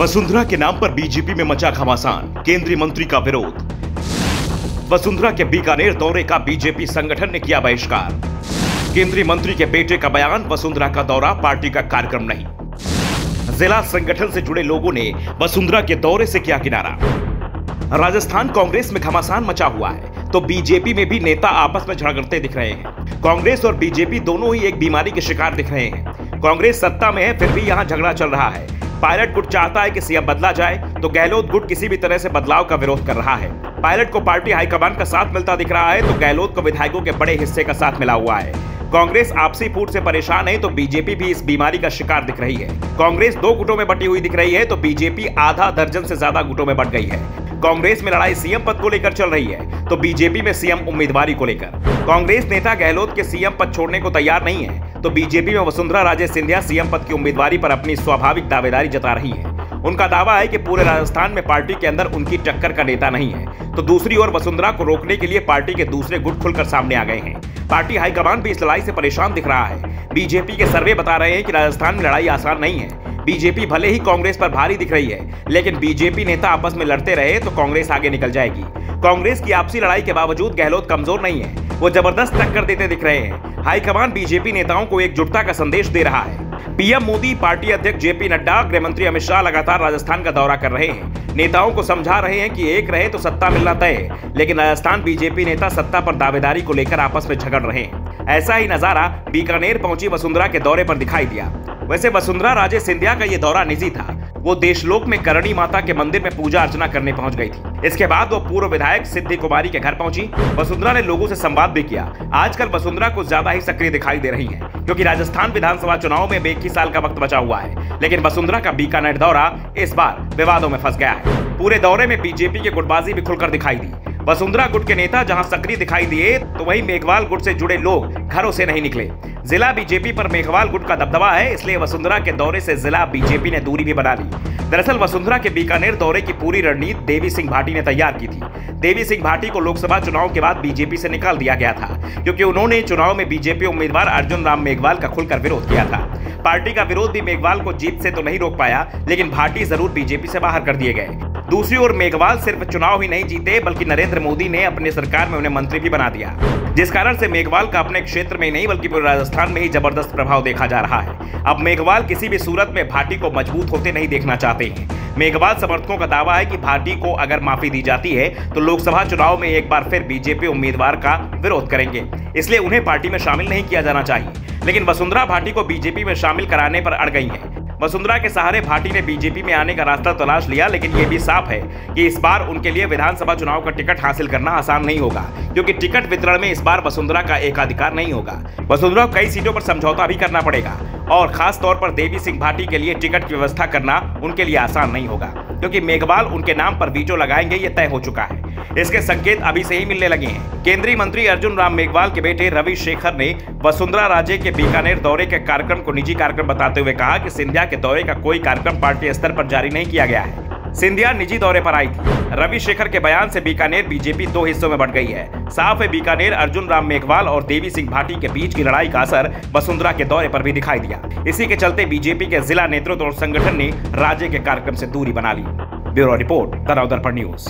वसुंधरा के नाम पर बीजेपी में मचा घमासान, केंद्रीय मंत्री का विरोध। वसुंधरा के बीकानेर दौरे का बीजेपी संगठन ने किया बहिष्कार। केंद्रीय मंत्री के बेटे का बयान, वसुंधरा का दौरा पार्टी का कार्यक्रम नहीं। जिला संगठन से जुड़े लोगों ने वसुंधरा के दौरे से किया किनारा। राजस्थान कांग्रेस में घमासान मचा हुआ है तो बीजेपी में भी नेता आपस में झगड़ते दिख रहे हैं। कांग्रेस और बीजेपी दोनों ही एक बीमारी के शिकार दिख रहे हैं। कांग्रेस सत्ता में है फिर भी यहां झगड़ा चल रहा है। पायलट गुट चाहता है कि सीएम बदला जाए तो गहलोत गुट किसी भी तरह से बदलाव का विरोध कर रहा है। पायलट को पार्टी हाईकमान का साथ मिलता दिख रहा है तो गहलोत को विधायकों के बड़े हिस्से का साथ मिला हुआ है। कांग्रेस आपसी फूट से परेशान है तो बीजेपी भी इस बीमारी का शिकार दिख रही है। कांग्रेस दो गुटों में बटी हुई दिख रही है तो बीजेपी आधा दर्जन से ज्यादा गुटों में बट गई है। कांग्रेस में लड़ाई सीएम पद को लेकर चल रही है तो बीजेपी में सीएम उम्मीदवारी को लेकर। कांग्रेस नेता गहलोत के सीएम पद छोड़ने को तैयार नहीं है तो बीजेपी में वसुंधरा राजे सिंधिया सीएम पद की उम्मीदवारी पर अपनी स्वाभाविक दावेदारी जता रही है। उनका दावा है कि पूरे राजस्थान में पार्टी के अंदर उनकी टक्कर का नेता नहीं है तो दूसरी ओर वसुंधरा को रोकने के लिए पार्टी के दूसरे गुट खुलकर सामने आ गए हैं। पार्टी हाईकमान भी इस लड़ाई से परेशान दिख रहा है। बीजेपी के सर्वे बता रहे हैं कि राजस्थान में लड़ाई आसान नहीं है। बीजेपी भले ही कांग्रेस पर भारी दिख रही है लेकिन बीजेपी नेता आपस में लड़ते रहे तो कांग्रेस आगे निकल जाएगी। कांग्रेस की आपसी लड़ाई के बावजूद गहलोत कमजोर नहीं है, वो जबरदस्त टक्कर देते दिख रहे हैं। हाईकमान बीजेपी नेताओं को एकजुटता का संदेश दे रहा है। पीएम मोदी, पार्टी अध्यक्ष जेपी नड्डा, गृह मंत्री अमित शाह लगातार राजस्थान का दौरा कर रहे हैं। नेताओं को समझा रहे हैं कि एक रहे तो सत्ता मिलना तय है, लेकिन राजस्थान बीजेपी नेता सत्ता पर दावेदारी को लेकर आपस में झगड़ रहे हैं। ऐसा ही नजारा बीकानेर पहुंची वसुंधरा के दौरे पर दिखाई दिया। वैसे वसुंधरा राजे सिंधिया का ये दौरा निजी था। वो देशलोक में करणी माता के मंदिर में पूजा अर्चना करने पहुंच गई थी। इसके बाद वो पूर्व विधायक सिद्धि कुमारी के घर पहुंची। वसुंधरा ने लोगों से संवाद भी किया। आजकल वसुंधरा कुछ ज्यादा ही सक्रिय दिखाई दे रही है क्योंकि राजस्थान विधानसभा चुनाव में 21 साल का वक्त बचा हुआ है, लेकिन वसुंधरा का बीकानेर दौरा इस बार विवादों में फंस गया है। पूरे दौरे में बीजेपी की गुटबाजी भी खुलकर दिखाई दी। वसुंधरा गुट के नेता जहां सक्रिय दिखाई दिए तो वहीं मेघवाल गुट से जुड़े लोग घरों से नहीं निकले। जिला बीजेपी पर मेघवाल गुट का दबदबा है, इसलिए वसुंधरा के दौरे से जिला बीजेपी ने दूरी भी बना ली। दरअसल वसुंधरा के बीकानेर दौरे की पूरी रणनीति देवी सिंह भाटी ने तैयार की थी। देवी सिंह भाटी को लोकसभा चुनाव के बाद बीजेपी से निकाल दिया गया था क्योंकि उन्होंने चुनाव में बीजेपी उम्मीदवार अर्जुन राम मेघवाल का खुलकर विरोध किया था। पार्टी का विरोध भी मेघवाल को जीत से तो नहीं रोक पाया, लेकिन भाटी जरूर बीजेपी से बाहर कर दिए गए। दूसरी ओर मेघवाल सिर्फ चुनाव ही नहीं जीते बल्कि नरेंद्र मोदी ने अपनी सरकार में उन्हें मंत्री भी बना दिया, जिस कारण से मेघवाल का अपने क्षेत्र में नहीं बल्कि पूरे राजस्थान में ही जबरदस्त प्रभाव देखा जा रहा है। अब मेघवाल किसी भी सूरत में भाटी को मजबूत होते नहीं देखना चाहते हैं। मेघवाल समर्थकों का दावा है कि भाटी को अगर माफी दी जाती है तो लोकसभा चुनाव में एक बार फिर बीजेपी उम्मीदवार का विरोध करेंगे, इसलिए उन्हें पार्टी में शामिल नहीं किया जाना चाहिए। लेकिन वसुंधरा भाटी को बीजेपी में शामिल कराने पर अड़ गई है। वसुंधरा के सहारे भाटी ने बीजेपी में आने का रास्ता तलाश लिया, लेकिन यह भी साफ है कि इस बार उनके लिए विधानसभा चुनाव का टिकट हासिल करना आसान नहीं होगा क्योंकि टिकट वितरण में इस बार वसुंधरा का एकाधिकार नहीं होगा। वसुंधरा को कई सीटों पर समझौता भी करना पड़ेगा और खास तौर पर देवी सिंह भाटी के लिए टिकट की व्यवस्था करना उनके लिए आसान नहीं होगा क्योंकि मेघवाल उनके नाम पर वीटो लगाएंगे, ये तय हो चुका है। इसके संकेत अभी से ही मिलने लगे हैं। केंद्रीय मंत्री अर्जुन राम मेघवाल के बेटे रवि शेखर ने वसुंधरा राजे के बीकानेर दौरे के कार्यक्रम को निजी कार्यक्रम बताते हुए कहा कि सिंधिया के दौरे का कोई कार्यक्रम पार्टी स्तर पर जारी नहीं किया गया है। सिंधिया निजी दौरे पर आई थी। रवि शेखर के बयान से बीकानेर बीजेपी दो हिस्सों में बंट गई है। साफ है बीकानेर अर्जुन राम मेघवाल और देवी सिंह भाटी के बीच की लड़ाई का असर वसुंधरा के दौरे पर भी दिखाई दिया। इसी के चलते बीजेपी के जिला नेतृत्व और संगठन ने राजे के कार्यक्रम से दूरी बना ली। ब्यूरो रिपोर्ट, तराव दर्पण न्यूज।